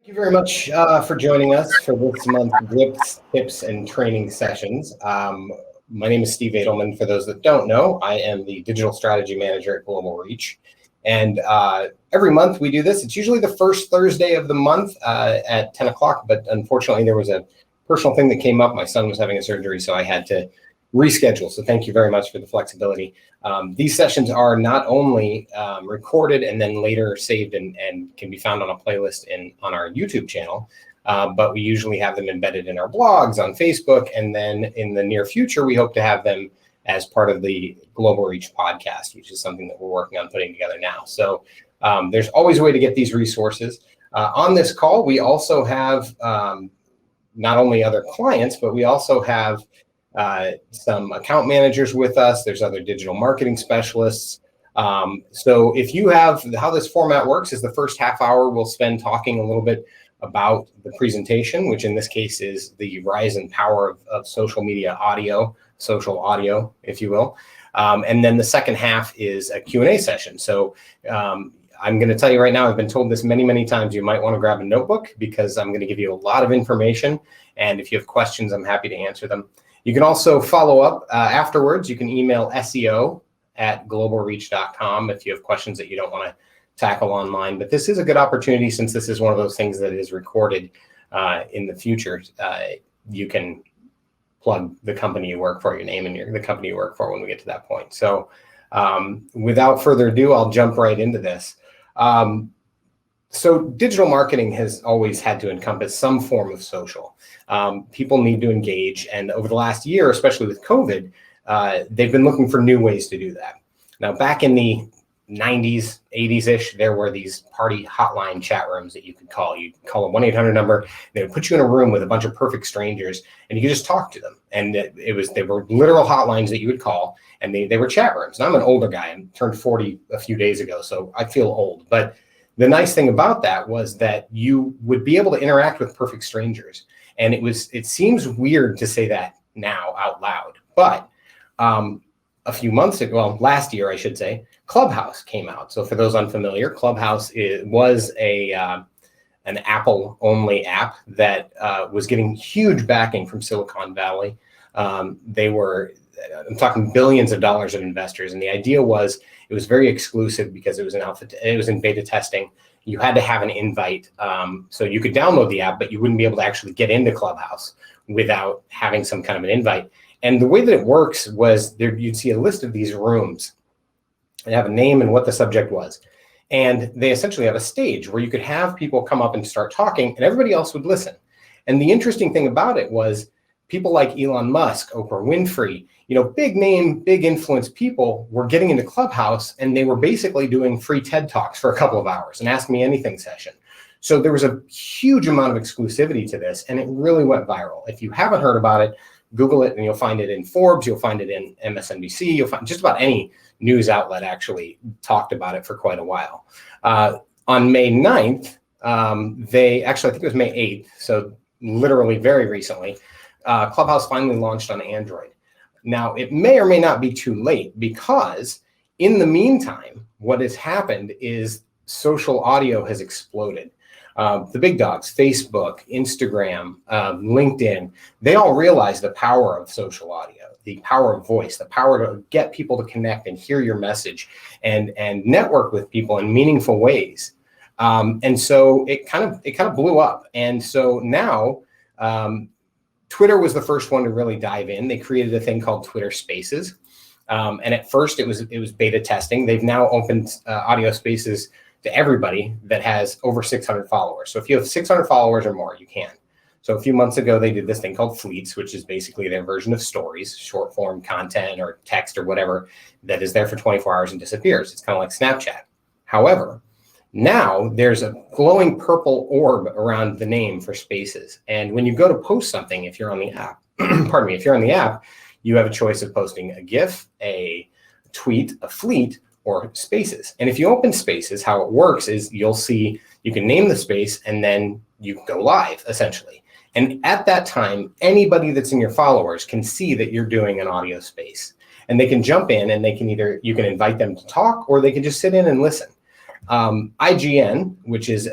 Thank you very much for joining us for this month's Grips, Tips, and Training sessions. My name is Steve Adelman. For those that don't know, I am the Digital Strategy Manager at Global Reach. And every month we do this. It's usually the first Thursday of the month at 10 o'clock, but unfortunately there was a personal thing that came up. My son was having a surgery, so I had to reschedule. So thank you very much for the flexibility. These sessions are not only recorded and then later saved and can be found on a playlist on our YouTube channel, but we usually have them embedded in our blogs on Facebook. And then in the near future, we hope to have them as part of the Global Reach podcast, which is something that we're working on putting together now. So there's always a way to get these resources. On this call, we also have not only other clients, but we also have some account managers with us. There's other digital marketing specialists. So if you have, how this format works is the first half hour we'll spend talking a little bit about the presentation, which in this case is the rise and power of social media audio, social audio, if you will. And then the second half is a Q&A session. So I'm going to tell you right now, I've been told this many, many times, you might want to grab a notebook because I'm going to give you a lot of information. And if you have questions, I'm happy to answer them. You can also follow up afterwards. You can email SEO@globalreach.com if you have questions that you don't want to tackle online. But this is a good opportunity since this is one of those things that is recorded in the future. You can plug the company you work for, your name and the company you work for when we get to that point. So without further ado, I'll jump right into this. So digital marketing has always had to encompass some form of social. People need to engage. And over the last year, especially with COVID, they've been looking for new ways to do that. Now, back in the 90s, 80s-ish, there were these party hotline chat rooms that you could call. You'd call a 1-800 number. They would put you in a room with a bunch of perfect strangers, and you could just talk to them. And they were literal hotlines that you would call, and they were chat rooms. And I'm an older guy. I turned 40 a few days ago, so I feel old. But the nice thing about that was that you would be able to interact with perfect strangers. And it seems weird to say that now out loud, but a few months ago, well, last year, I should say, Clubhouse came out. So for those unfamiliar, Clubhouse was an Apple-only app that was getting huge backing from Silicon Valley. I'm talking billions of dollars of investors, and the idea was it was very exclusive because it was in beta testing. You had to have an invite, so you could download the app, but you wouldn't be able to actually get into Clubhouse without having some kind of an invite. And the way that it works was you'd see a list of these rooms. They have a name and what the subject was. And they essentially have a stage where you could have people come up and start talking, and everybody else would listen. And the interesting thing about it was people like Elon Musk, Oprah Winfrey, big name, big influence people were getting into Clubhouse, and they were basically doing free TED Talks for a couple of hours, an Ask Me Anything session. So there was a huge amount of exclusivity to this, and it really went viral. If you haven't heard about it, Google it, and you'll find it in Forbes, you'll find it in MSNBC, you'll find just about any news outlet actually talked about it for quite a while. On May 9th, I think it was May 8th, so literally very recently, Clubhouse finally launched on Android. Now, it may or may not be too late because in the meantime, what has happened is social audio has exploded. The big dogs, Facebook, Instagram, LinkedIn, they all realize the power of social audio, the power of voice, the power to get people to connect and hear your message and network with people in meaningful ways. And so it kind of blew up. And so now Twitter was the first one to really dive in. They created a thing called Twitter Spaces. And at first it was beta testing. They've now opened audio spaces to everybody that has over 600 followers. So if you have 600 followers or more, you can. So a few months ago, they did this thing called Fleets, which is basically their version of stories, short form content or text or whatever that is there for 24 hours and disappears. It's kind of like Snapchat. However, now there's a glowing purple orb around the name for Spaces. And when you go to post something, if you're on the app, pardon me, if you're on the app, you have a choice of posting a GIF, a tweet, a fleet, or Spaces. And if you open Spaces, how it works is you'll see, you can name the space and then you go live essentially. And at that time, anybody that's in your followers can see that you're doing an audio space, and they can jump in and they can you can invite them to talk, or they can just sit in and listen. IGN, which is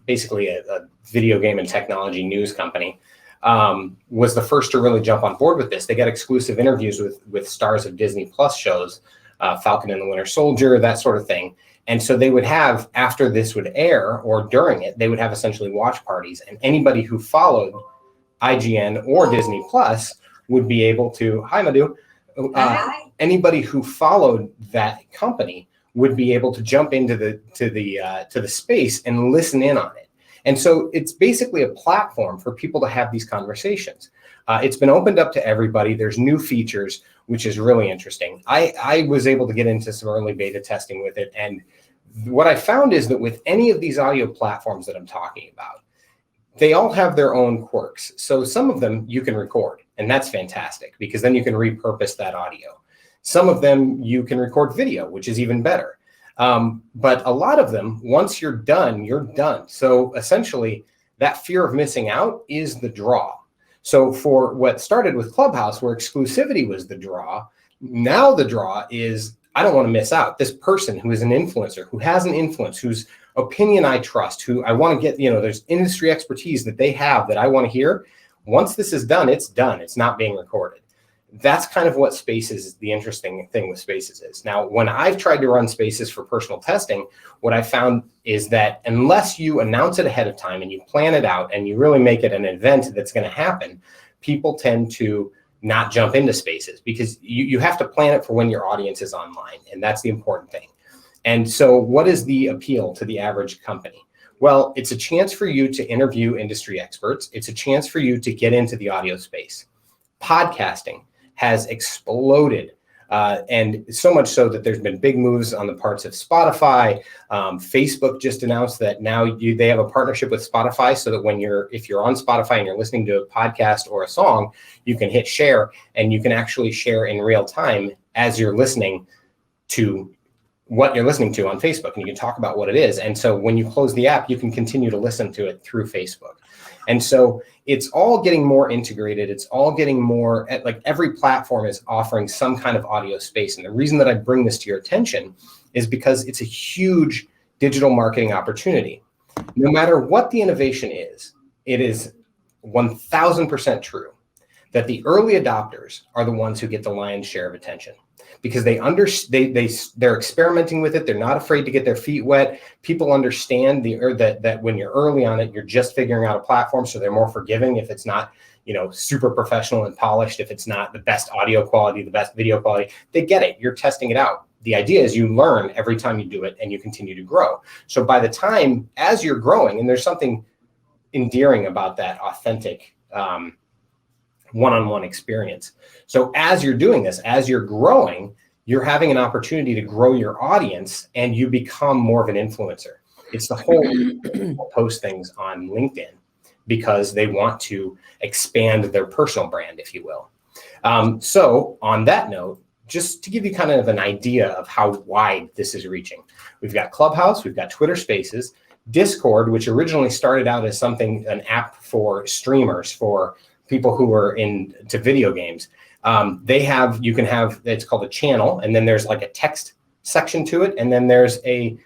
basically a video game and technology news company, was the first to really jump on board with this. They got exclusive interviews with stars of Disney Plus shows, Falcon and the Winter Soldier, that sort of thing. And so they would have, after this would air or during it, they would have essentially watch parties. And anybody who followed IGN or Disney Plus would be able to, hi Madhu, anybody who followed that company would be able to jump into the space and listen in on it. And so it's basically a platform for people to have these conversations. It's been opened up to everybody. There's new features, which is really interesting. I was able to get into some early beta testing with it. And what I found is that with any of these audio platforms that I'm talking about, they all have their own quirks. So some of them you can record, and that's fantastic because then you can repurpose that audio. Some of them you can record video, which is even better. But a lot of them, once you're done, you're done. So essentially, that fear of missing out is the draw. So for what started with Clubhouse, where exclusivity was the draw, now the draw is, I don't want to miss out. This person who is an influencer, who has an influence, whose opinion I trust, who I want to get, there's industry expertise that they have that I want to hear. Once this is done, it's done. It's not being recorded. That's kind of what Spaces, the interesting thing with Spaces is. Now, when I've tried to run Spaces for personal testing, what I found is that unless you announce it ahead of time and you plan it out and you really make it an event that's going to happen, people tend to not jump into Spaces because you have to plan it for when your audience is online. And that's the important thing. And so what is the appeal to the average company? Well, it's a chance for you to interview industry experts. It's a chance for you to get into the audio space. Podcasting has exploded, and so much so that there's been big moves on the parts of Spotify. Facebook just announced that now they have a partnership with Spotify so that if you're on Spotify and you're listening to a podcast or a song, you can hit share and you can actually share in real time as you're listening to what you're listening to on Facebook, and you can talk about what it is. And so when you close the app, you can continue to listen to it through Facebook. And so it's all getting more integrated. It's all getting more, like every platform is offering some kind of audio space. And the reason that I bring this to your attention is because it's a huge digital marketing opportunity. No matter what the innovation is, it is 1000% true that the early adopters are the ones who get the lion's share of attention. Because they're experimenting with it. They're not afraid to get their feet wet. People understand that when you're early on it, you're just figuring out a platform, so they're more forgiving if it's not, super professional and polished. If it's not the best audio quality, the best video quality, they get it. You're testing it out. The idea is you learn every time you do it, and you continue to grow. So by the time as you're growing, and there's something endearing about that authentic one-on-one experience. So as you're doing this, as you're growing, you're having an opportunity to grow your audience and you become more of an influencer. It's the whole post things on LinkedIn because they want to expand their personal brand, if you will. So on that note, just to give you kind of an idea of how wide this is reaching, we've got Clubhouse, we've got Twitter Spaces, Discord, which originally started out as an app for streamers, for people who are into video games. You can have, it's called a channel, and then there's like a text section to it, and then there's a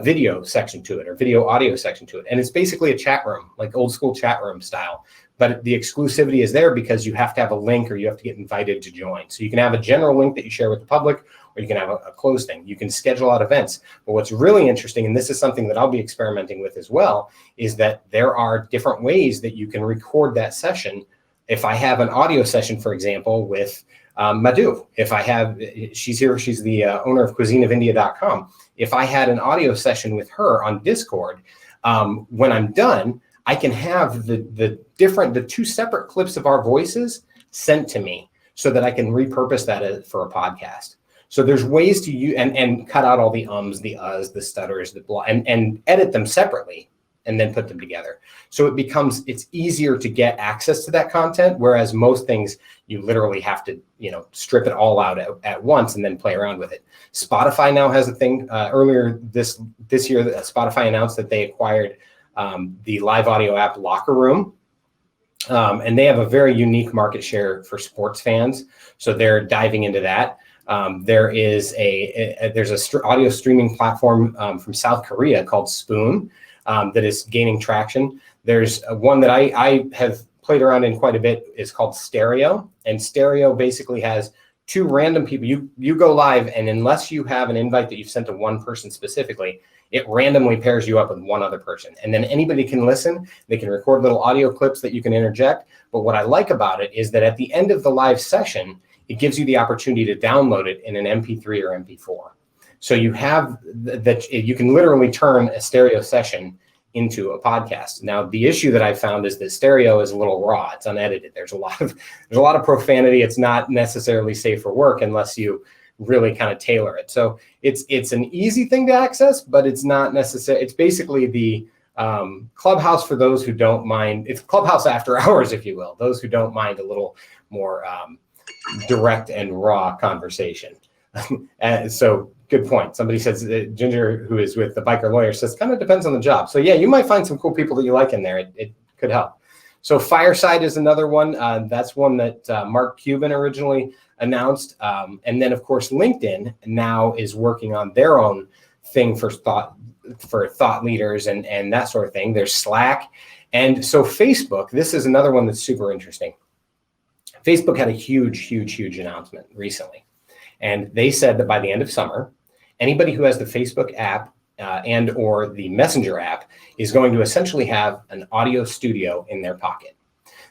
video section to it, or video audio section to it. And it's basically a chat room, like old school chat room style. But the exclusivity is there because you have to have a link or you have to get invited to join. So you can have a general link that you share with the public, or you can have a closed thing. You can schedule out events. But what's really interesting, and this is something that I'll be experimenting with as well, is that there are different ways that you can record that session. If I have an audio session, for example, with Madhu, she's here, she's the owner of cuisineofindia.com. If I had an audio session with her on Discord, when I'm done, I can have the two separate clips of our voices sent to me so that I can repurpose that for a podcast. So there's ways to use and cut out all the ums, the uhs, the stutters, the blah, and edit them separately and then put them together. So it's easier to get access to that content, whereas most things you literally have to, strip it all out at once and then play around with it. Spotify now has a thing. Earlier this year, Spotify announced that they acquired the live audio app Locker Room. And they have a very unique market share for sports fans. So they're diving into that. There's a audio streaming platform from South Korea called Spoon that is gaining traction. There's one that I have played around in quite a bit. Is called Stereo, and Stereo basically has two random people. You go live, and unless you have an invite that you've sent to one person specifically, it randomly pairs you up with one other person. And then anybody can listen. They can record little audio clips that you can interject. But what I like about it is that at the end of the live session, it gives you the opportunity to download it in an MP3 or MP4. So you have that, you can literally turn a stereo session into a podcast. Now, the issue that I found is that stereo is a little raw. It's unedited. There's a lot of profanity. It's not necessarily safe for work unless you really kind of tailor it. So it's an easy thing to access, but it's not necessary. It's basically the Clubhouse for those who don't mind. It's Clubhouse after hours, if you will. Those who don't mind a little more direct and raw conversation. So good point. Somebody says, Ginger, who is with the Biker Lawyer, says kind of depends on the job. So yeah, you might find some cool people that you like in there. It could help. So Fireside is another one. That's one that Mark Cuban originally announced. And then of course, LinkedIn now is working on their own thing for thought leaders and that sort of thing. There's Slack. And so Facebook, this is another one that's super interesting. Facebook had a huge announcement recently. And they said that by the end of summer, anybody who has the Facebook app and or the Messenger app is going to essentially have an audio studio in their pocket.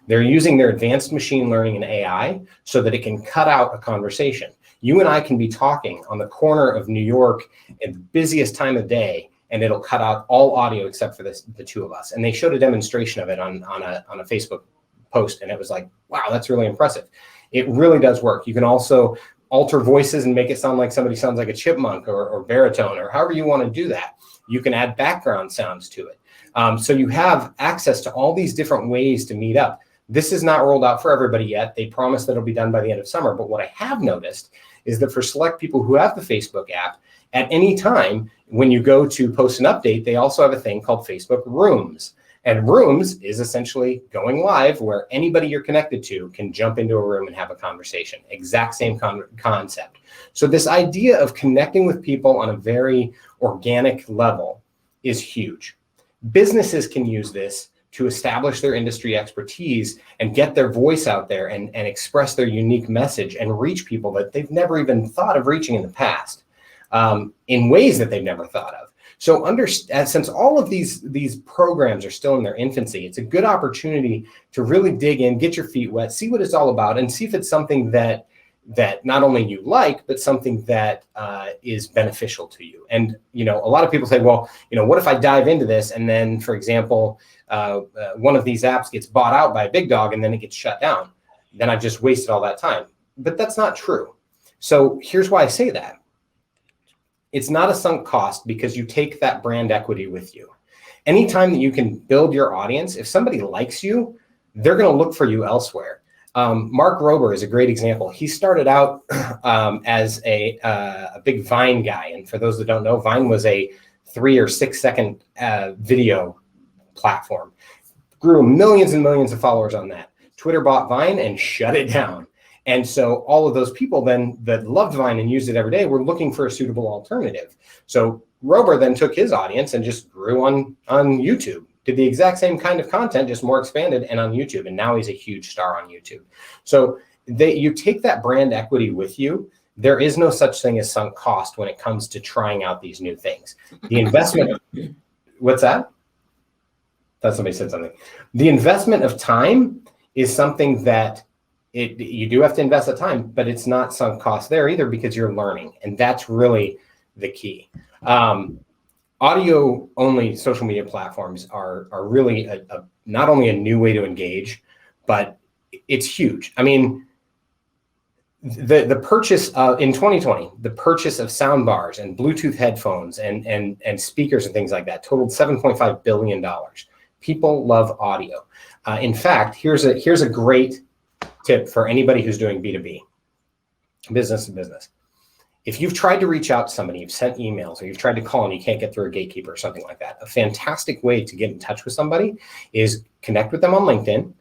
They're using their advanced machine learning and AI so that it can cut out a conversation. You and I can be talking on the corner of New York at the busiest time of day, and it'll cut out all audio except for the two of us. And they showed a demonstration of it on a Facebook post, and it was like, wow, that's really impressive. It really does work. You can also alter voices and make it sound like somebody sounds like a chipmunk or baritone or however you want to do that. You can add background sounds to it. So you have access to all these different ways to meet up. This is not rolled out for everybody yet. They promise that it'll be done by the end of summer. But what I have noticed is that for select people who have the Facebook app, at any time when you go to post an update, they also have a thing called Facebook Rooms. And Rooms is essentially going live where anybody you're connected to can jump into a room and have a conversation. Exact same concept. So this idea of connecting with people on a very organic level is huge. Businesses can use this to establish their industry expertise and get their voice out there and express their unique message and reach people that they've never even thought of reaching in the past in ways that they've never thought of. So since all of these programs are still in their infancy, it's a good opportunity to really dig in, get your feet wet, see what it's all about, and see if it's something that not only you like, but something that is beneficial to you. And, a lot of people say, well, what if I dive into this and then, for example, one of these apps gets bought out by a big dog and then it gets shut down? Then I've just wasted all that time. But that's not true. So here's why I say that. It's not a sunk cost because you take that brand equity with you. Anytime that you can build your audience, if somebody likes you, they're going to look for you elsewhere. Mark Rober is a great example. He started out as a big Vine guy. And for those that don't know, Vine was a 3 or 6 second video platform. Grew millions and millions of followers on that. Twitter bought Vine and shut it down. And so all of those people then that loved Vine and used it every day were looking for a suitable alternative. So Rober then took his audience and just grew on YouTube, did the exact same kind of content, just more expanded and on YouTube. And now he's a huge star on YouTube. So you take that brand equity with you. There is no such thing as sunk cost when it comes to trying out these new things. The investment, what's that? Thought somebody said something. The investment of time is something that you do have to invest the time, but it's not sunk cost there either because you're learning. And that's really the key. Audio only social media platforms are really not only a new way to engage, but it's huge. I mean, the purchase in 2020, the purchase of sound bars and Bluetooth headphones and speakers and things like that totaled $7.5 billion. People love audio. In fact, here's a great tip for anybody who's doing B2B, business to business. If you've tried to reach out to somebody, you've sent emails, or you've tried to call and you can't get through a gatekeeper or something like that, a fantastic way to get in touch with somebody is connect with them on LinkedIn.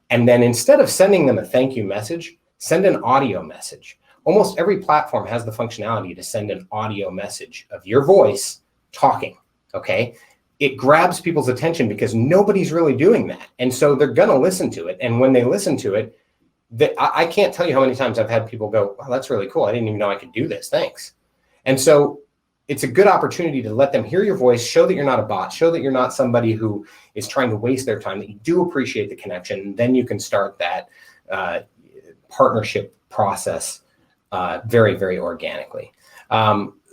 And then instead of sending them a thank you message, send an audio message almost every platform has the functionality to send an audio message of your voice talking, okay? It grabs people's attention because nobody's really doing that. And so they're gonna listen to it. And when they listen to it, I can't tell you how many times I've had people go, wow, that's really cool. I didn't even know I could do this, thanks. And so it's a good opportunity to let them hear your voice, show that you're not a bot, show that you're not somebody who is trying to waste their time, that you do appreciate the connection. And then you can start that partnership process very, very organically.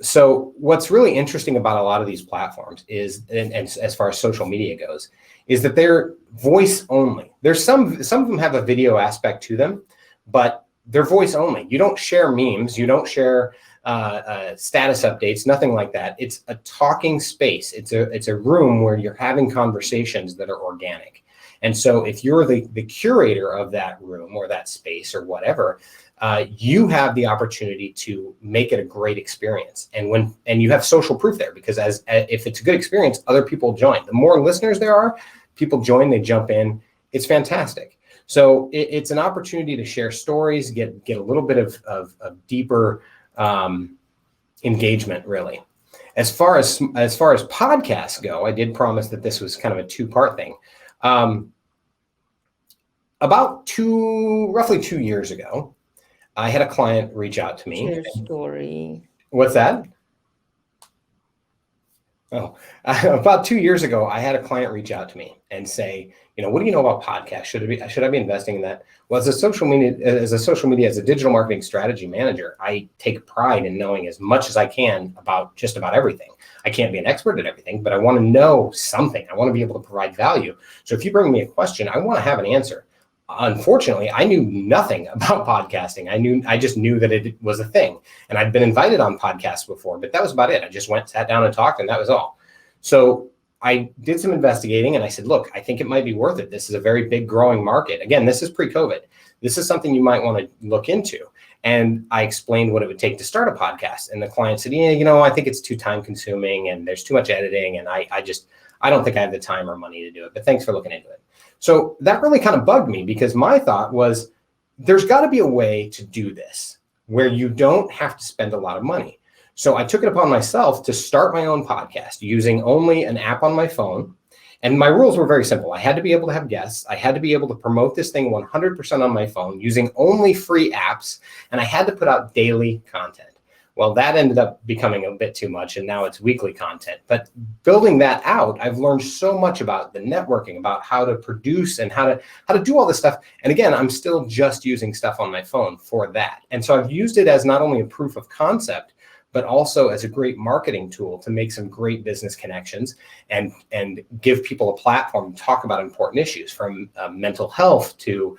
So what's really interesting about a lot of these platforms is, and as far as social media goes, is that they're voice only. There's some of them have a video aspect to them, but they're voice only. You don't share memes, you don't share status updates, nothing like that. It's a talking space. It's a room where you're having conversations that are organic. And so if you're the curator of that room or that space or whatever, you have the opportunity to make it a great experience. And you have social proof there, because if it's a good experience, other people join. The more listeners there are, people join, they jump in. It's fantastic. So it's an opportunity to share stories, get a little bit of deeper engagement, really. As far as podcasts go, I did promise that this was kind of a two-part thing. Roughly 2 years ago, I had a client reach out to me. Share story. What's that? Oh, about 2 years ago, I had a client reach out to me and say, what do you know about podcasts? Should I be investing in that? Well, as a social media, as a digital marketing strategy manager, I take pride in knowing as much as I can about just about everything. I can't be an expert at everything, but I want to know something. I want to be able to provide value. So if you bring me a question, I want to have an answer. Unfortunately, I knew nothing about podcasting. I just knew that it was a thing, and I'd been invited on podcasts before, but that was about it. I just sat down and talked, and that was all. So I did some investigating, and I said, look, I think it might be worth it. This is a very big growing market. Again, this is pre-COVID. This is something you might want to look into. And I explained what it would take to start a podcast. And the client said, yeah, I think it's too time consuming and there's too much editing. And I don't think I have the time or money to do it, but thanks for looking into it. So that really kind of bugged me, because my thought was, there's got to be a way to do this where you don't have to spend a lot of money. So I took it upon myself to start my own podcast using only an app on my phone. And my rules were very simple. I had to be able to have guests. I had to be able to promote this thing 100% on my phone using only free apps. And I had to put out daily content. Well, that ended up becoming a bit too much, and now it's weekly content. But building that out, I've learned so much about the networking, about how to produce and how to do all this stuff. And again, I'm still just using stuff on my phone for that. And so I've used it as not only a proof of concept, but also as a great marketing tool to make some great business connections and give people a platform to talk about important issues, from mental health to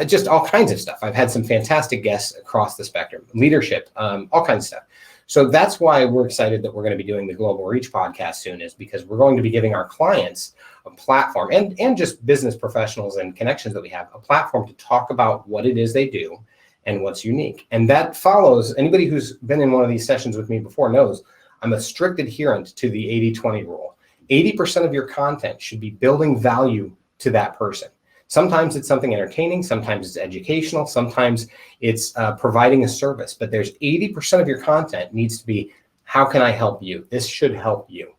just all kinds of stuff. I've had some fantastic guests across the spectrum, leadership, all kinds of stuff. So that's why we're excited that we're going to be doing the Global Reach podcast soon, is because we're going to be giving our clients a platform, and just business professionals and connections that we have, a platform to talk about what it is they do and what's unique. And that follows, anybody who's been in one of these sessions with me before knows I'm a strict adherent to the 80-20 rule. 80% of your content should be building value to that person. Sometimes it's something entertaining, sometimes it's educational, sometimes it's providing a service, but there's 80% of your content needs to be, how can I help you? This should help you.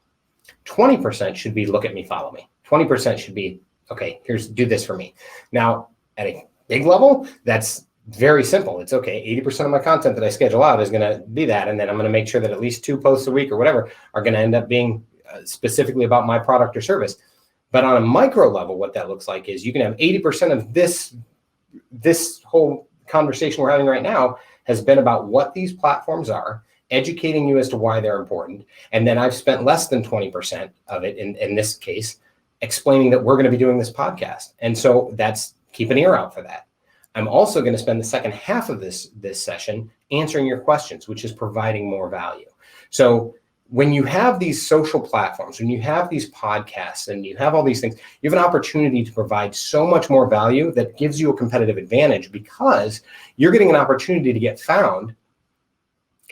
20% should be, look at me, follow me. 20% should be, okay, do this for me. Now, at a big level, that's very simple. It's okay, 80% of my content that I schedule out is gonna be that, and then I'm gonna make sure that at least 2 posts a week or whatever are gonna end up being specifically about my product or service. But on a micro level, what that looks like is you can have 80% of this whole conversation we're having right now has been about what these platforms are, educating you as to why they're important. And then I've spent less than 20% of it, in this case, explaining that we're going to be doing this podcast. And so that's, keep an ear out for that. I'm also going to spend the second half of this session answering your questions, which is providing more value. So when you have these social platforms, when you have these podcasts and you have all these things, you have an opportunity to provide so much more value that gives you a competitive advantage, because you're getting an opportunity to get found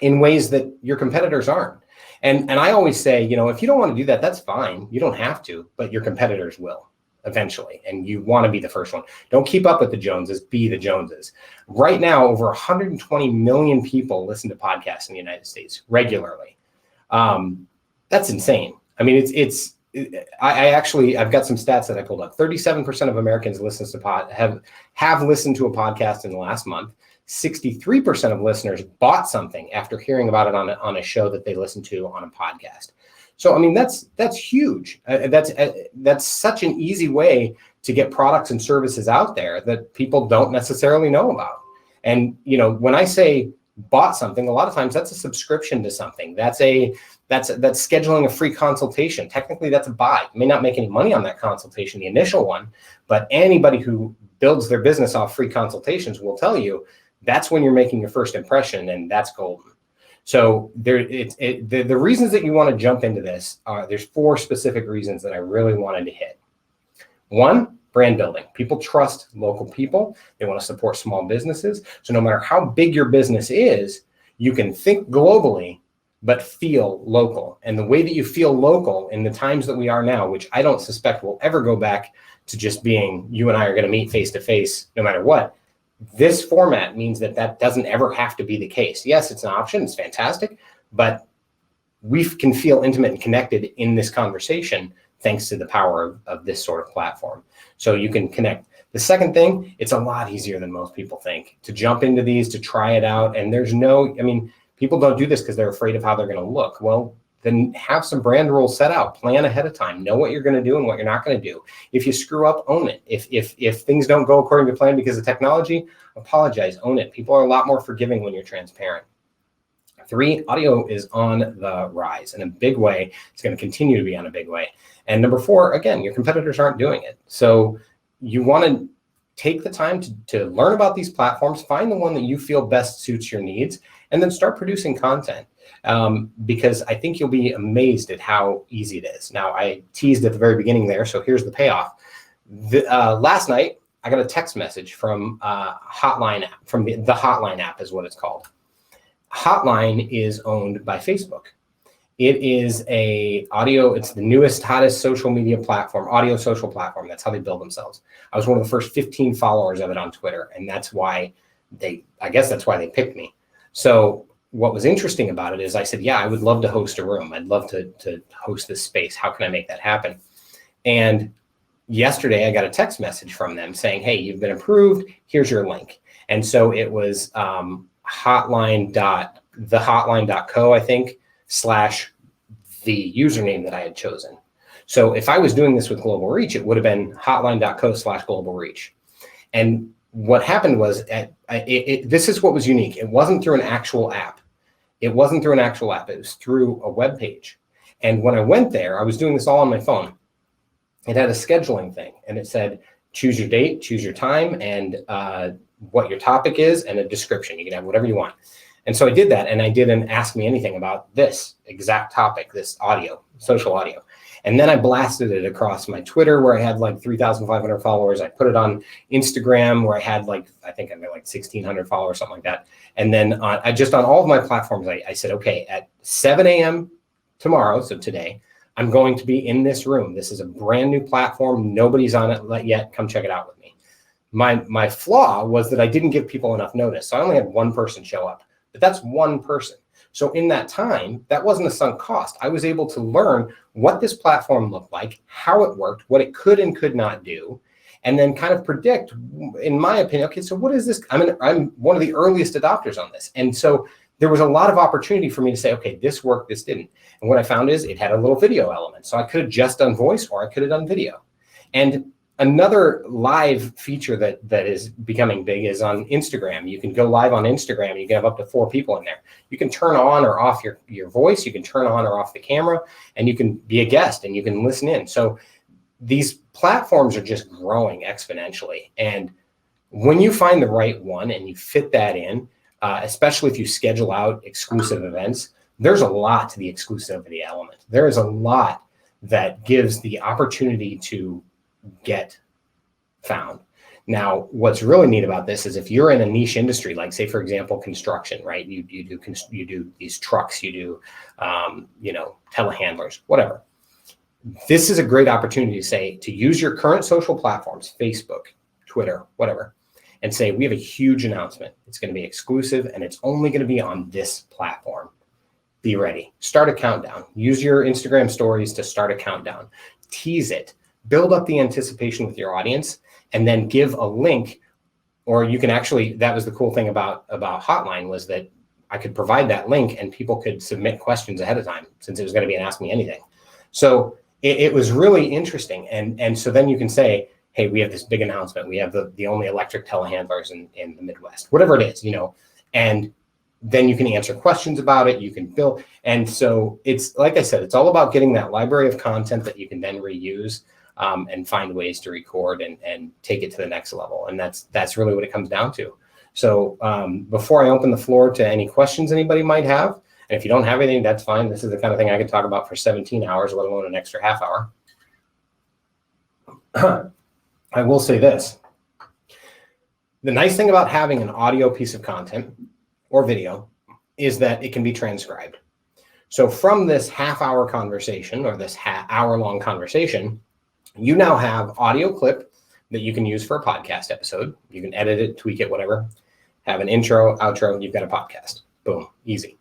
in ways that your competitors aren't. And I always say, if you don't want to do that, that's fine. You don't have to, but your competitors will. eventually, and you want to be the first one. Don't keep up with the Joneses, be the Joneses. Right now, over 120 million people listen to podcasts in the United States regularly. That's insane. I mean, I've got some stats that I pulled up. 37% of Americans have listened to a podcast in the last month. 63% of listeners bought something after hearing about it on a show that they listened to on a podcast. So, I mean, that's huge. That's such an easy way to get products and services out there that people don't necessarily know about. And, when I say bought something, a lot of times that's a subscription to something. That's scheduling a free consultation. Technically, that's a buy. You may not make any money on that consultation, the initial one, but anybody who builds their business off free consultations will tell you that's when you're making your first impression, and that's golden. So the reasons that you want to jump into this there's 4 specific reasons that I really wanted to hit. 1, brand building. People trust local people. They want to support small businesses. So no matter how big your business is, you can think globally, but feel local. And the way that you feel local in the times that we are now, which I don't suspect will ever go back to just being you and I are going to meet face to face no matter what. This format means that doesn't ever have to be the case. Yes, it's an option. It's fantastic, but we can feel intimate and connected in this conversation thanks to the power of this sort of platform. So you can connect. The second thing, it's a lot easier than most people think to jump into these, to try it out. And people don't do this because they're afraid of how they're going to look. Well, then have some brand rules set out, plan ahead of time, know what you're going to do and what you're not going to do. If you screw up, own it. If things don't go according to plan because of technology, apologize, own it. People are a lot more forgiving when you're transparent. 3, audio is on the rise in a big way. It's going to continue to be on a big way. And number 4, again, your competitors aren't doing it. So you want to take the time to learn about these platforms, find the one that you feel best suits your needs, and then start producing content. Because I think you'll be amazed at how easy it is. Now, I teased at the very beginning there, so here's the payoff. Last night, I got a text message from Hotline.app, from the Hotline.app is what it's called. Hotline is owned by Facebook. It is it's the newest, hottest social media platform, audio social platform. That's how they build themselves. I was one of the first 15 followers of it on Twitter, and that's why they picked me. So what was interesting about it is I said, yeah, I would love to host a room. I'd love to host this space. How can I make that happen? And yesterday I got a text message from them saying, hey, you've been approved. Here's your link. And so it was thehotline.co, I think, / the username that I had chosen. So if I was doing this with Global Reach, it would have been hotline.co / global reach. And what happened was this is what was unique. It wasn't through an actual app. It was through a web page. And when I went there, I was doing this all on my phone. It had a scheduling thing, and it said, choose your date, choose your time, and what your topic is, and a description. You can have whatever you want. And so I did that, and I did an Ask Me Anything about this exact topic, this audio, social audio. And then I blasted it across my Twitter, where I had like 3,500 followers. I put it on Instagram, where I had I think I had like 1,600 followers, something like that. And then on all of my platforms, I said, okay, at 7 a.m. tomorrow, so today, I'm going to be in this room. This is a brand new platform. Nobody's on it yet. Come check it out with me. My flaw was that I didn't give people enough notice. So I only had one person show up, but that's one person. So in that time, that wasn't a sunk cost. I was able to learn what this platform looked like, how it worked, what it could and could not do, and then kind of predict, in my opinion, okay, so what is this? I'm one of the earliest adopters on this. And so there was a lot of opportunity for me to say, okay, this worked, this didn't. And what I found is it had a little video element. So I could have just done voice, or I could have done video. And another live feature that is becoming big is on Instagram. You can go live on Instagram. You can have up to 4 people in there. You can turn on or off your voice. You can turn on or off the camera, and you can be a guest and you can listen in. So these platforms are just growing exponentially. And when you find the right one and you fit that in, especially if you schedule out exclusive events, there's a lot to the exclusivity element. There is a lot that gives the opportunity to get found. Now, what's really neat about this is if you're in a niche industry, like say, for example, construction, right? You do these trucks, you do, telehandlers, whatever. this is a great opportunity to use your current social platforms, Facebook, Twitter, whatever, and say, we have a huge announcement. It's going to be exclusive and it's only going to be on this platform. Be ready. Start a countdown. Use your Instagram stories to start a countdown. Tease it. Build up the anticipation with your audience, and then give a link. Or you can actually, that was the cool thing about Hotline, was that I could provide that link and people could submit questions ahead of time, since it was going to be an Ask Me Anything. So it was really interesting. And so then you can say, hey, we have this big announcement. We have the only electric telehandlers in the Midwest, whatever it is, and then you can answer questions about it. You can build. And so it's, like I said, it's all about getting that library of content that you can then reuse and find ways to record and take it to the next level. And that's really what it comes down to. So before I open the floor to any questions anybody might have, and if you don't have anything, that's fine. This is the kind of thing I could talk about for 17 hours, let alone an extra half hour. I will say this. The nice thing about having an audio piece of content or video is that it can be transcribed. So from this half-hour conversation, or this hour-long conversation, you now have audio clip that you can use for a podcast episode. You can edit it, tweak it, whatever. Have an intro, outro, you've got a podcast. Boom, easy.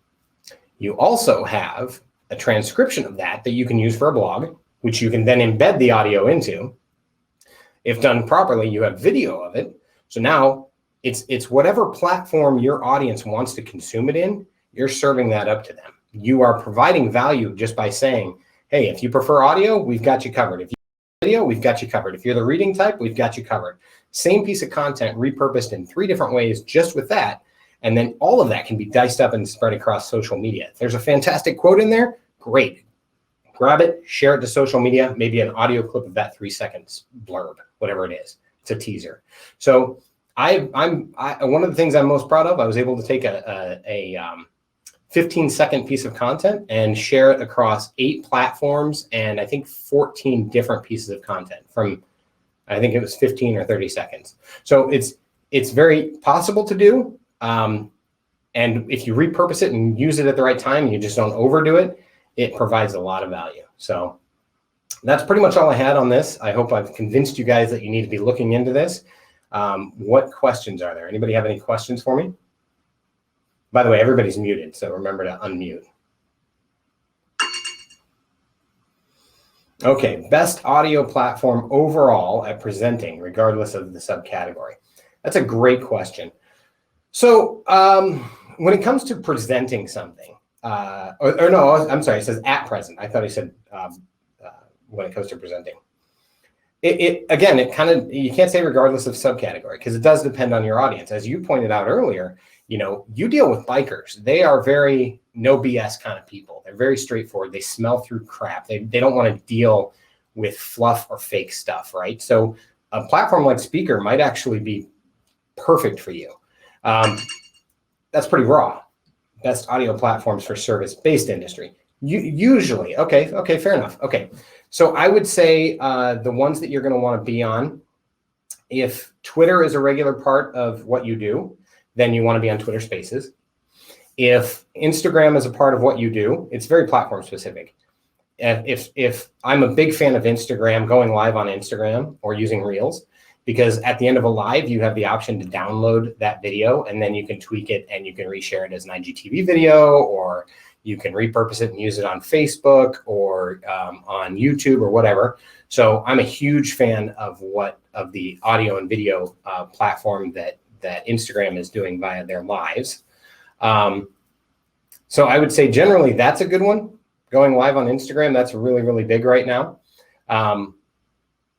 You also have a transcription of that you can use for a blog, which you can then embed the audio into. If done properly, you have video of it. So now it's whatever platform your audience wants to consume it in, you're serving that up to them. You are providing value just by saying, hey, if you prefer audio, we've got you covered. If you prefer video, we've got you covered. If you're the reading type, we've got you covered. Same piece of content repurposed in 3 different ways just with that. And then all of that can be diced up and spread across social media. If there's a fantastic quote in there, great. Grab it, share it to social media, maybe an audio clip of that 3 seconds blurb, whatever it is. It's a teaser. So one of the things I'm most proud of, I was able to take a 15-second piece of content and share it across 8 platforms and I think 14 different pieces of content from, I think it was 15 or 30 seconds. So it's very possible to do. And if you repurpose it and use it at the right time, you just don't overdo it, it provides a lot of value. So that's pretty much all I had on this. I hope I've convinced you guys that you need to be looking into this. What questions are there? Anybody have any questions for me? By the way, everybody's muted, so remember to unmute. Okay, best audio platform overall at presenting, regardless of the subcategory. That's a great question. So when it comes to presenting something, or no, I'm sorry, it says at present. I thought he said when it comes to presenting. Again, it kind of, you can't say regardless of subcategory, because it does depend on your audience. As you pointed out earlier, you deal with bikers. They are very no BS kind of people. They're very straightforward. They smell through crap. They don't want to deal with fluff or fake stuff, right? So a platform like Speaker might actually be perfect for you. That's pretty raw. Best audio platforms for service-based industry. Usually, okay, fair enough. Okay, so I would say the ones that you're going to want to be on, if Twitter is a regular part of what you do, then you want to be on Twitter Spaces. If Instagram is a part of what you do, it's very platform specific. If I'm a big fan of Instagram, going live on Instagram or using Reels, because at the end of a live, you have the option to download that video and then you can tweak it and you can reshare it as an IGTV video, or you can repurpose it and use it on Facebook or on YouTube or whatever. So I'm a huge fan of the audio and video platform that Instagram is doing via their lives. So I would say generally that's a good one. Going live on Instagram, that's really, really big right now.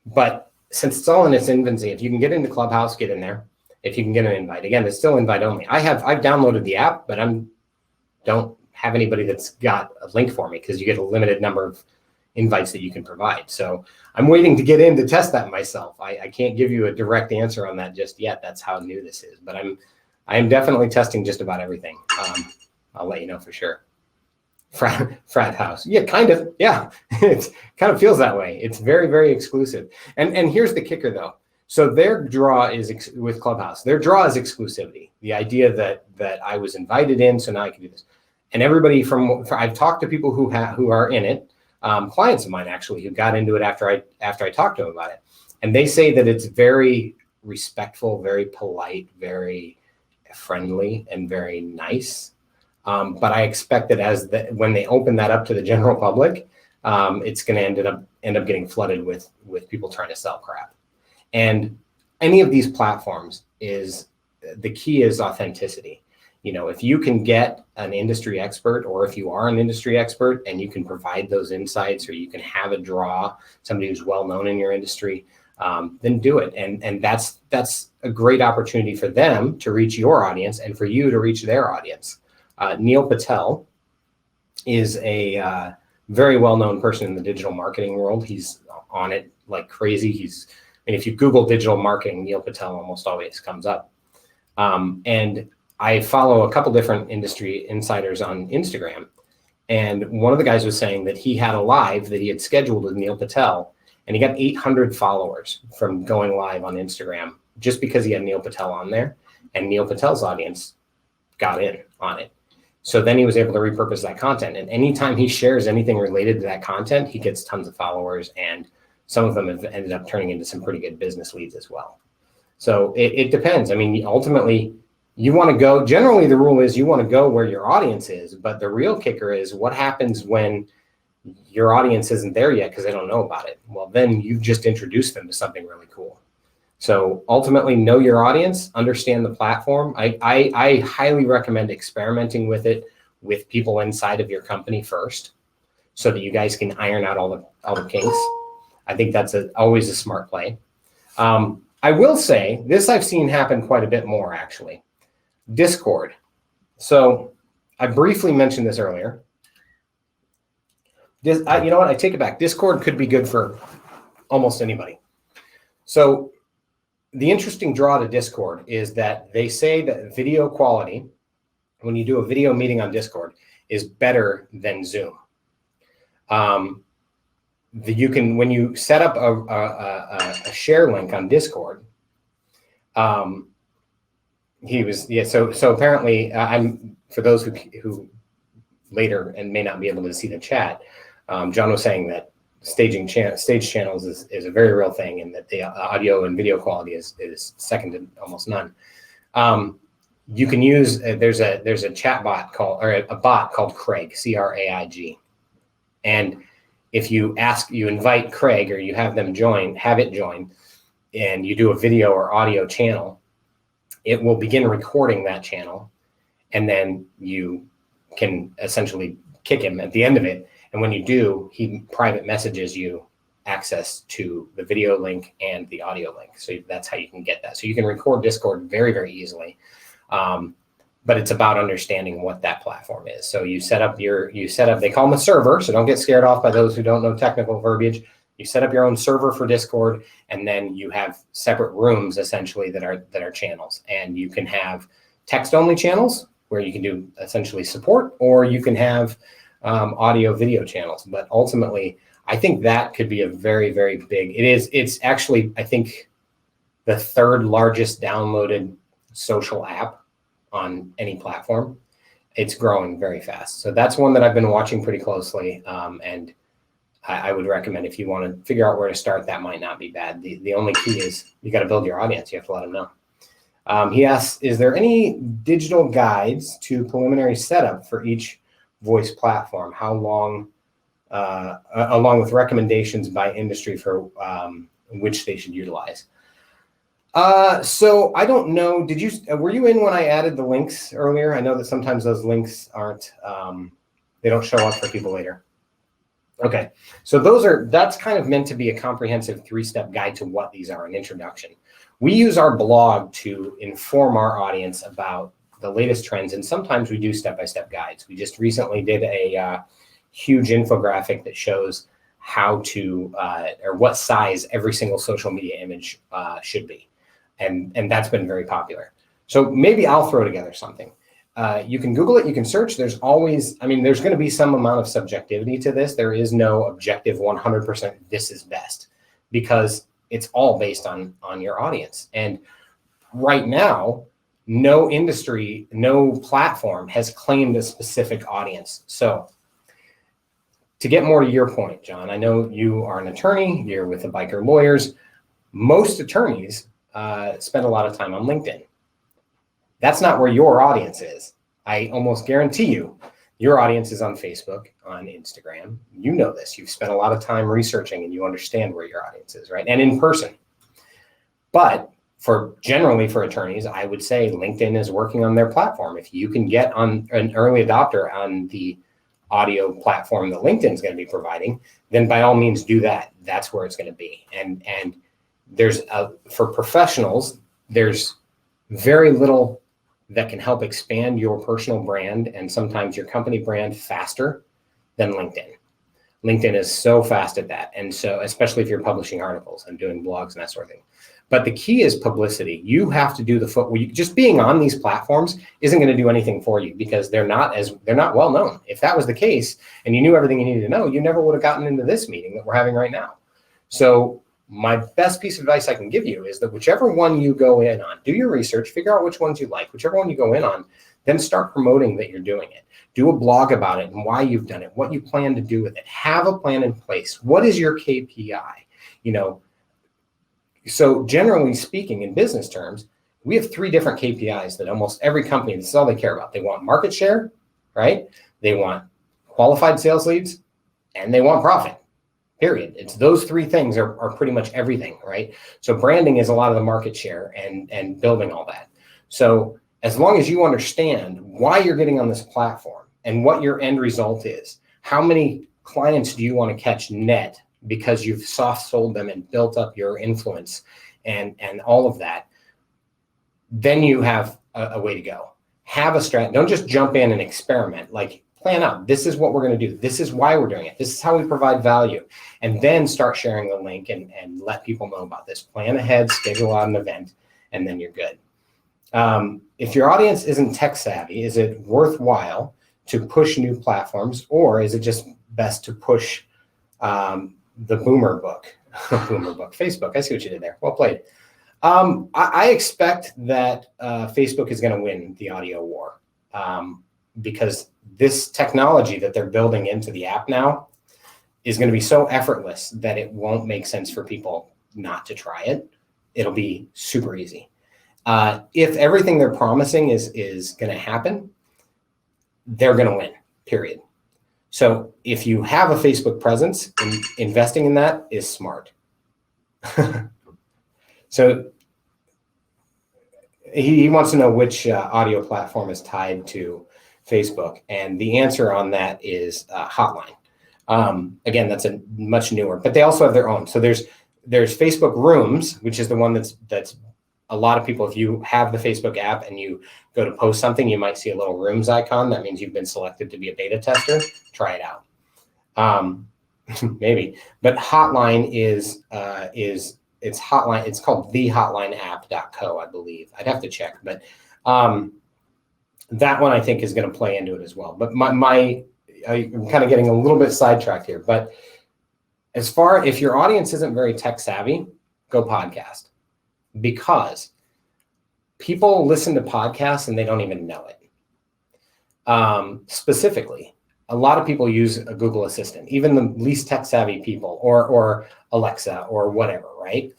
But since it's all in its infancy, if you can get into Clubhouse, get in there. If you can get an invite, again, it's still invite only. I've downloaded the app, but don't have anybody that's got a link for me, because you get a limited number of invites that you can provide. So I'm waiting to get in to test that myself. I can't give you a direct answer on that just yet. That's how new this is, but I am definitely testing just about everything. I'll let you know for sure. Frat house. Yeah, kind of. Yeah, it kind of feels that way. It's very, very exclusive. And here's the kicker though. So their draw is with Clubhouse. Their draw is exclusivity. The idea that I was invited in, so now I can do this. And everybody I've talked to people who are in it. clients of mine actually who got into it after I talked to them about it. And they say that it's very respectful, very polite, very friendly, and very nice. But I expect that when they open that up to the general public, it's going to end up getting flooded with people trying to sell crap. And any of these platforms the key is authenticity. If you can get an industry expert, or if you are an industry expert and you can provide those insights, or you can have a draw, somebody who's well known in your industry, then do it. And that's a great opportunity for them to reach your audience and for you to reach their audience. Neil Patel is a very well-known person in the digital marketing world. He's on it like crazy. And if you Google digital marketing, Neil Patel almost always comes up. And I follow a couple different industry insiders on Instagram. And one of the guys was saying that he had a live that he had scheduled with Neil Patel, and he got 800 followers from going live on Instagram just because he had Neil Patel on there, and Neil Patel's audience got in on it. So then he was able to repurpose that content. And anytime he shares anything related to that content, he gets tons of followers, and some of them have ended up turning into some pretty good business leads as well. So it depends. I mean, ultimately, generally the rule is you want to go where your audience is, but the real kicker is what happens when your audience isn't there yet because they don't know about it. Well, then you've just introduced them to something really cool. So ultimately, know your audience, understand the platform. I highly recommend experimenting with it with people inside of your company first, so that you guys can iron out all the kinks. I think that's always a smart play. I will say this I've seen happen quite a bit more, actually. Discord. So I briefly mentioned this earlier. You know what? I take it back. Discord could be good for almost anybody. So the interesting draw to Discord is that they say that video quality, when you do a video meeting on Discord, is better than Zoom. When you set up a share link on Discord, so apparently I'm, for those who later and may not be able to see the chat, John was saying that stage channels is a very real thing, and that the audio and video quality is second to almost none. You can use there's a chat bot a bot called Craig, CRAIG, and if you invite Craig, or you have it join, and you do a video or audio channel, it will begin recording that channel, and then you can essentially kick him at the end of it. And when you do, he private messages you access to the video link and the audio link. So that's how you can get that. So you can record Discord very, very easily. But it's about understanding what that platform is. So they call them a server. So don't get scared off by those who don't know technical verbiage. You set up your own server for Discord, and then you have separate rooms essentially that are channels. And you can have text-only channels where you can do essentially support, or you can have audio video channels. But ultimately, I think that could be a very, very big, it's actually, I think, the third largest downloaded social app on any platform. It's growing very fast. So that's one that I've been watching pretty closely. And I would recommend, if you want to figure out where to start, that might not be bad. The only key is you got to build your audience. You have to let them know. He asks, is there any digital guides to preliminary setup for each voice platform? How long, along with recommendations by industry for which they should utilize? So I don't know. Were you in when I added the links earlier? I know that sometimes those links aren't, they don't show up for people later. Okay, so that's kind of meant to be a comprehensive 3-step guide to what these are, an introduction. We use our blog to inform our audience about the latest trends, and sometimes we do step-by-step guides. We just recently did a huge infographic that shows how to, or what size every single social media image should be. And that's been very popular. So maybe I'll throw together something. You can Google it, you can search. There's always, there's going to be some amount of subjectivity to this. There is no objective 100% this is best, because it's all based on your audience. And right now, no industry, no platform has claimed a specific audience. So to get more to your point, John, I know you are an attorney, you're with the Biker Lawyers. Most attorneys spend a lot of time on LinkedIn. That's not where your audience is. I almost guarantee you, your audience is on Facebook, on Instagram. You know this. You've spent a lot of time researching and you understand where your audience is, right? And in person. But generally for attorneys, I would say LinkedIn is working on their platform. If you can get on an early adopter on the audio platform that LinkedIn is going to be providing, then by all means do that. That's where it's going to be. And there's for professionals, there's very little that can help expand your personal brand and sometimes your company brand faster than LinkedIn. LinkedIn is so fast at that. And so, especially if you're publishing articles and doing blogs and that sort of thing. But the key is publicity. You have to do the footwork. Just being on these platforms isn't going to do anything for you because they're not well known. If that was the case and you knew everything you needed to know, you never would have gotten into this meeting that we're having right now. So my best piece of advice I can give you is that whichever one you go in on, do your research, figure out which ones you like, whichever one you go in on, then start promoting that you're doing it. Do a blog about it and why you've done it, what you plan to do with it. Have a plan in place. What is your KPI? So generally speaking, in business terms, we have 3 different KPIs that almost every company, this is all they care about. They want market share, right? They want qualified sales leads, and they want profit, period. It's those 3 things are pretty much everything, right? So branding is a lot of the market share and building all that. So as long as you understand why you're getting on this platform and what your end result is, how many clients do you want to catch net because you've soft sold them and built up your influence and all of that, then you have a way to go. Have a strat. Don't just jump in and experiment. Like, plan out. This is what we're going to do. This is why we're doing it. This is how we provide value. And then start sharing the link and let people know about this. Plan ahead, schedule out an event, and then you're good. If your audience isn't tech savvy, is it worthwhile to push new platforms, or is it just best to push the boomer book, Facebook? I see what you did there. Well played. I expect that Facebook is going to win the audio war because this technology that they're building into the app now is going to be so effortless that it won't make sense for people not to try it. It'll be super easy. If everything they're promising is going to happen, they're going to win, period. So if you have a Facebook presence, investing in that is smart. So he wants to know which audio platform is tied to Facebook. And the answer on that is Hotline. Again, that's a much newer, but they also have their own. So there's Facebook Rooms, which is the one that's a lot of people, if you have the Facebook app and you go to post something, you might see a little Rooms icon. That means you've been selected to be a beta tester. Try it out. Maybe. But Hotline it's Hotline. It's called the Hotline.app.co, I believe. I'd have to check, but that one I think is going to play into it as well. But I'm kind of getting a little bit sidetracked here. But if your audience isn't very tech savvy, go podcast. Because people listen to podcasts and they don't even know it. Specifically, a lot of people use a Google Assistant, even the least tech savvy people, or Alexa or whatever, right?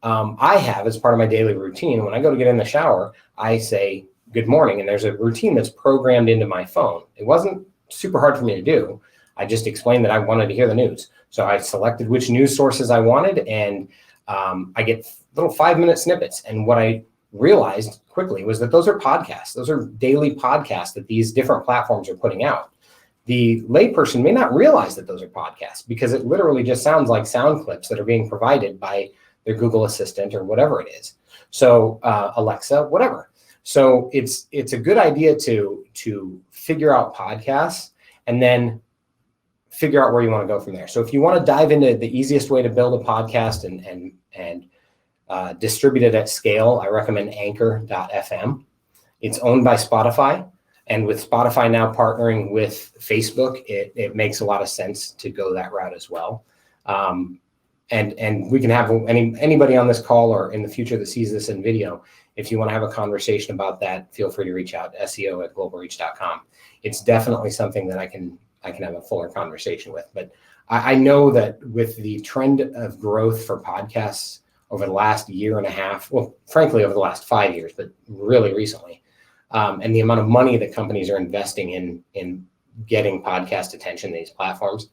I have, as part of my daily routine, when I go to get in the shower, I say good morning, and there's a routine that's programmed into my phone. It wasn't super hard for me to do. I just explained that I wanted to hear the news. So I selected which news sources I wanted, and I get little 5-minute snippets. And what I realized quickly was that those are podcasts. Those are daily podcasts that these different platforms are putting out. The layperson may not realize that those are podcasts because it literally just sounds like sound clips that are being provided by their Google Assistant or whatever it is. So Alexa, whatever. So it's a good idea to figure out podcasts and then figure out where you want to go from there. So if you want to dive into the easiest way to build a podcast and distribute it at scale, I recommend Anchor.fm. It's owned by Spotify. And with Spotify now partnering with Facebook, it makes a lot of sense to go that route as well. And we can have anybody on this call or in the future that sees this in video, if you want to have a conversation about that, feel free to reach out, SEO@globalreach.com. It's definitely something that I I can have a fuller conversation with. But I know that with the trend of growth for podcasts over the last year and a half, well, frankly, over the last 5 years, but really recently, and the amount of money that companies are investing in getting podcast attention in these platforms,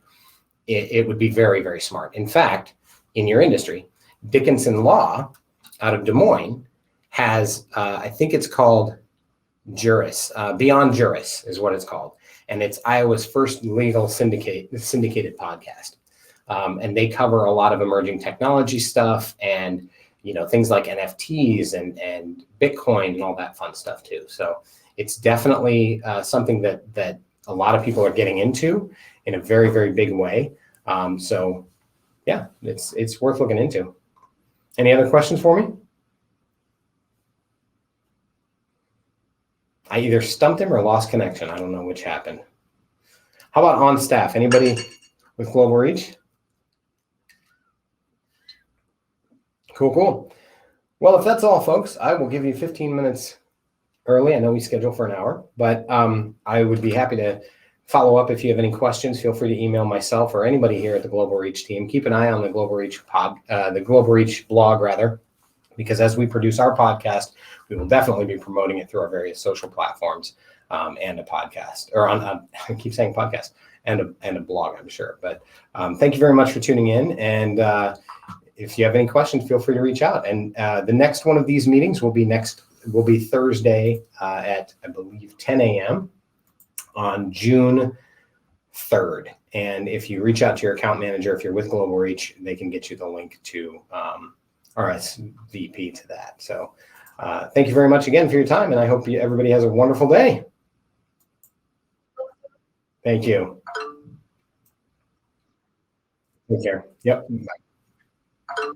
it would be very, very smart. In fact, in your industry, Dickinson Law out of Des Moines has, I think it's called Juris, Beyond Juris is what it's called. And it's Iowa's first legal syndicated podcast. And they cover a lot of emerging technology stuff and, things like NFTs and Bitcoin and all that fun stuff too. So it's definitely something that a lot of people are getting into in a very, very big way. So yeah, it's worth looking into. Any other questions for me? I either stumped him or lost connection. I don't know which happened. How about on staff? Anybody with global reach? Cool. Well, if that's all, folks, I will give you 15 minutes early. I know we scheduled for an hour, but I would be happy to follow up if you have any questions. Feel free to email myself or anybody here at the Global Reach team. Keep an eye on the Global Reach the Global Reach blog, rather, because as we produce our podcast, we will definitely be promoting it through our various social platforms and a podcast, or on I keep saying podcast and a blog, I'm sure. But thank you very much for tuning in. And if you have any questions, feel free to reach out. And the next one of these meetings will be Thursday at, I believe, 10 a.m. on June 3rd. And if you reach out to your account manager, if you're with Global Reach, they can get you the link to RSVP to that. So thank you very much again for your time, and I hope everybody has a wonderful day. Thank you. Take care. Yep. Bye.